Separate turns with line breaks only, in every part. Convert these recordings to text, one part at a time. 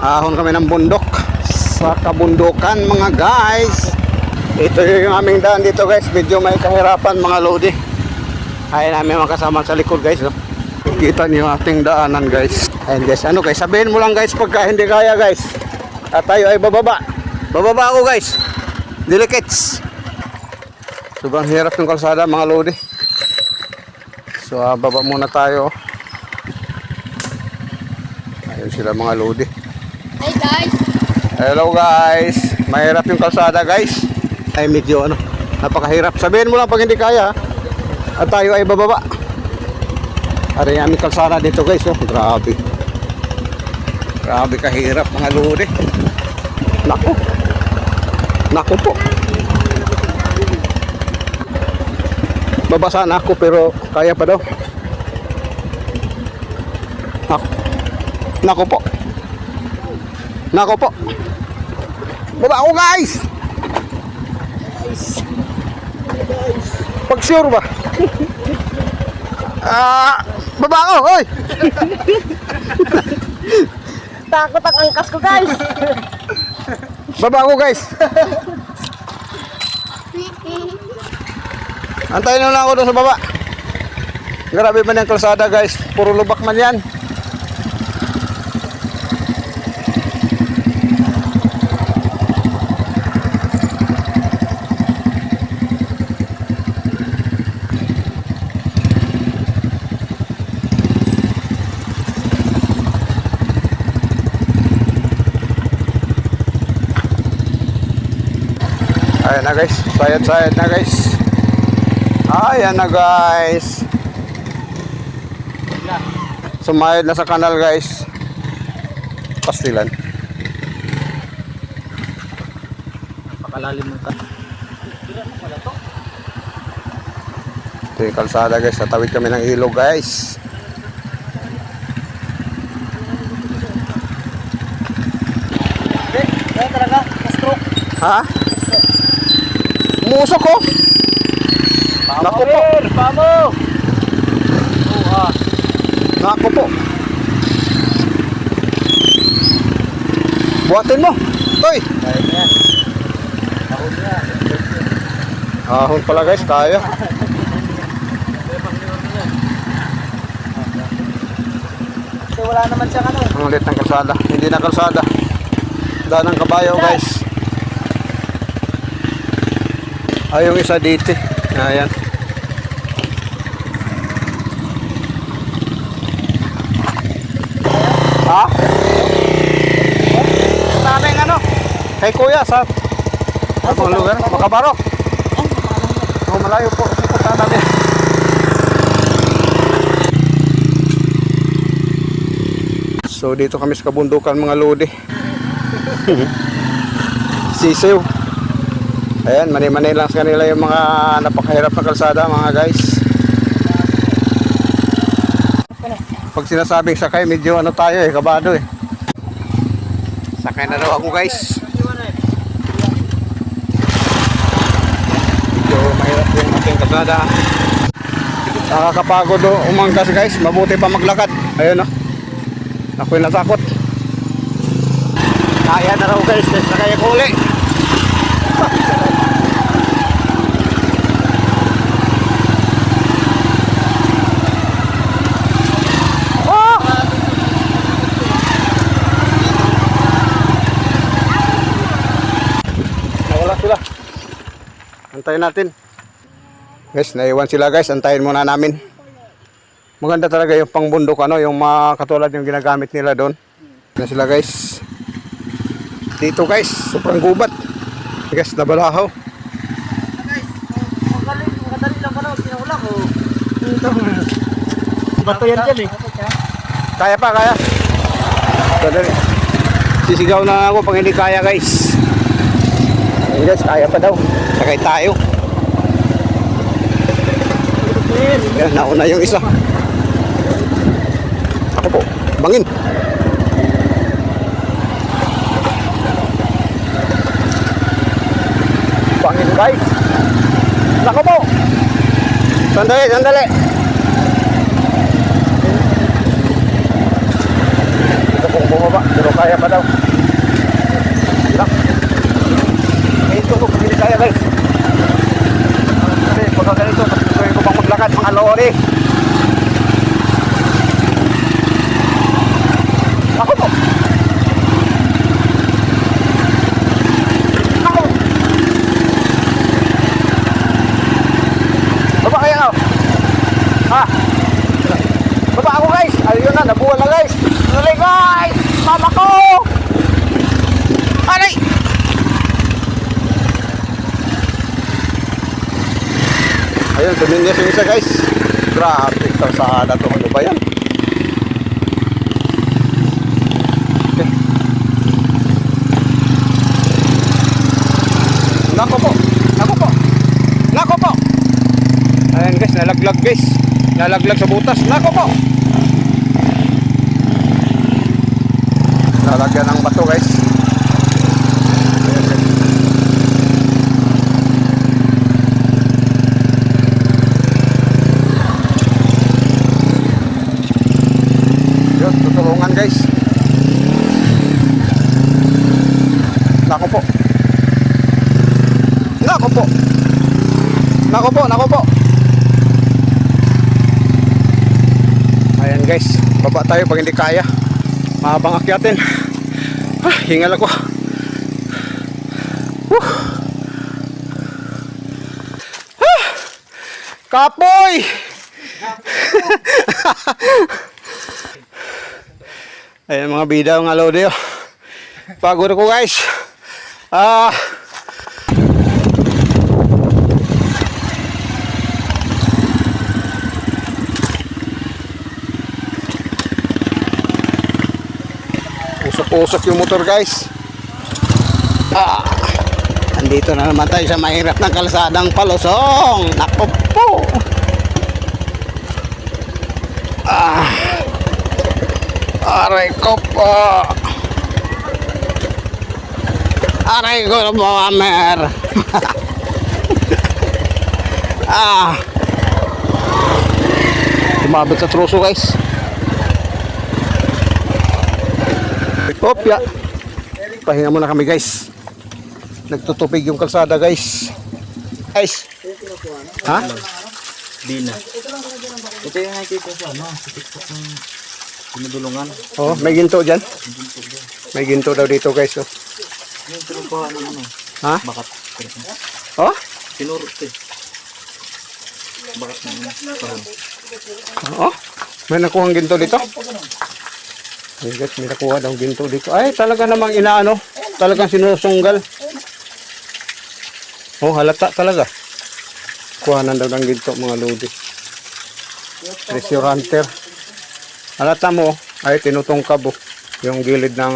Ahon kami ng bundok sa kabundukan mga guys. Ito yung aming daan dito guys. Medyo may kahirapan mga lodi. Ayun namin mga kasama sa likod guys, no? Kita niyo ating daanan guys. Ayun guys, ano guys, sabihin mo lang guys pagka hindi kaya guys. At tayo ay bababa. Bababa ako guys. Delicates. Sobrang hirap ng kalsada mga lodi. So baba muna tayo. Ayun sila mga lodi.
Hey guys.
Hello guys. Mahirap yung kalsada guys. Ay medyo ano, napakahirap. Sabihin mo lang pag hindi kaya. At tayo ay bababa. Ari yung aming kalsada dito guys, oh. Grabe. Grabe kahirap mga lodi. Naku. Naku po. Babasa na ako pero kaya pa daw. Naku. Naku po. Naku po. Baba ako guys. Pag sure ba? Baba ako, hoy.
Takot ang angkas ko guys.
Baba ako guys. Antayin na lang ako doon sa baba. Grabe man yung kalsada guys. Puro lubak man yan. Ayan na guys, sayad-sayad na guys. Ayan na guys. Sumayad na sa kanal guys. Pastilan.
Napakalalim ng kanal.
Ito yung kalsada guys, tatawid kami ng ilog guys.
Kaya talaga, na-stroke.
Ha? Musok ko. Naku po.
Pamo!
Naku po. Buhatin mo. Toy.
Kaya niya. Ahon niya.
Ahon pala guys, kaya.
Kasi wala naman siyang ano.
Ang ulit ng kalsada. Hindi na kalsada. Daan ng kabayo guys. Ay, yung isa dito. Ayan. Ha? Daming ano? Kay kuya sa mga lugar. Makabarok. Oh, malayo po. Punta namin. So dito kami sa kabundukan mga lodi. Sisiw. Ayan, mani-mani lang sa kanila yung mga napakahirap na kalsada mga guys. Pag sinasabing sakay, medyo ano tayo kabado eh. Sakay na daw ako guys. Medyo mahirap yung ating kalsada. Nakakapagod umangkas guys, mabuti pa maglakad. Ayun o. Ako'y natakot. Kaya na raw guys, sakay ako uli. Sila. Antayin natin. Guys, naiwan sila guys. Antayin muna namin. Maganda talaga yung pangbundok ano, yung mga katulad yung ginagamit nila doon. Na sila guys. Dito guys, sobrang gubat. Guys, nabalahaw.
Guys, madali lang pala. Pinahula ko. Bato yan dyan eh.
Kaya pa, kaya. Madali. Sisigaw na ako pag hindi kaya guys. Ayun guys, kaya pa daw. Sakay tayo. Yan, nauna yung isa. Ako po, bangin. Bangin guys. Nako po. Sandali, sandali. Ito pong bumaba. Pero kaya pa daw. Lang. May tulog, hindi kaya guys. Kasi pagka ganito, patuloy ko pang maglakad mga lori. Ako po. Ako. Baba kaya ako. Ha? Baba ako guys. Ayun na, nabuwan na guys. Tuloy guys. Mama ko. Aray. Ayun, suminyas yung isa guys. Grabe, kalsada to. Ano ba yan? Okay. Nako po. Nako po. Nako po. Ayan guys, nalaglag guys. Nalaglag sa butas. Nako po. Nalagyan ng bato guys. Ayan, guys. Yun, tutulungan guys. Nako po. Nako po. Nako po, nako po. Ayan guys, baba tayo pag hindi kaya. Mahabang akyatin. Hingal ako. Kapoy! Ayan mga bida ng alode. Pagod ako guys. Usok-usok yung motor guys. Andito na naman tayo sa mahirap na kalsadang Palusong. Nako po. Aray ko po. Aray ko po, Amer. Tumabot sa truso guys. Opya. Pahinga muna kami guys. Nagtutupig yung kalsada guys. Guys. Ha?
Dina. Ito yung nakikita ko, ano? Sa TikTok ng pinudulungan.
Oh, may ginto dyan. May ginto daw dito guys. Oh.
Yung tinukuha ng ano?
Ha?
Bakat.
Oh?
Tinurot eh. Bakat na ano? Parang.
Oh? May nakuhang ginto dito. Ay guys, may nakuha daw ginto dito. Ay, talaga namang inaano. Talagang sinusunggal. Oh, halata talaga. Kuhanan daw ng ginto mga lodi. Treasure hunter. Halata mo, ay tinutungkab oh. Yung gilid ng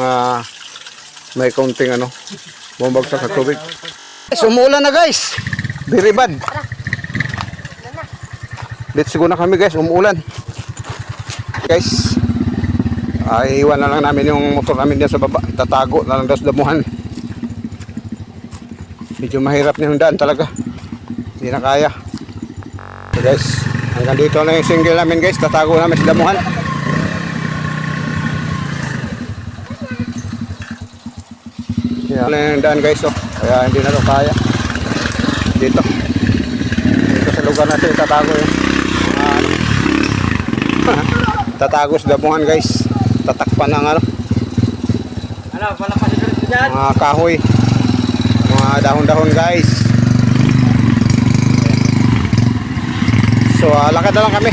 may kaunting ano. Bumagsak sa tubig. Guys, umuulan na guys. Very bad. Let's go na kami guys, umuulan. Guys. Iwan na lang namin yung motor namin dyan sa baba. Tatago na lang daw sa damuhan. Medyo mahirap na yung daan talaga. Hindi na kaya. So guys, hanggang dito na yung single namin guys. Tatago namin sa damuhan. Yan na yung daan guys. Oh. Kaya hindi na ito kaya. Dito. Dito sa lugar natin tatago yung tatago sa damuhan guys. Tatakpan ng ano, mga kahoy, mga dahon-dahon guys. So lakad na lang kami.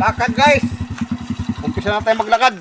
Lakad guys. Umpisa na tayo maglakad.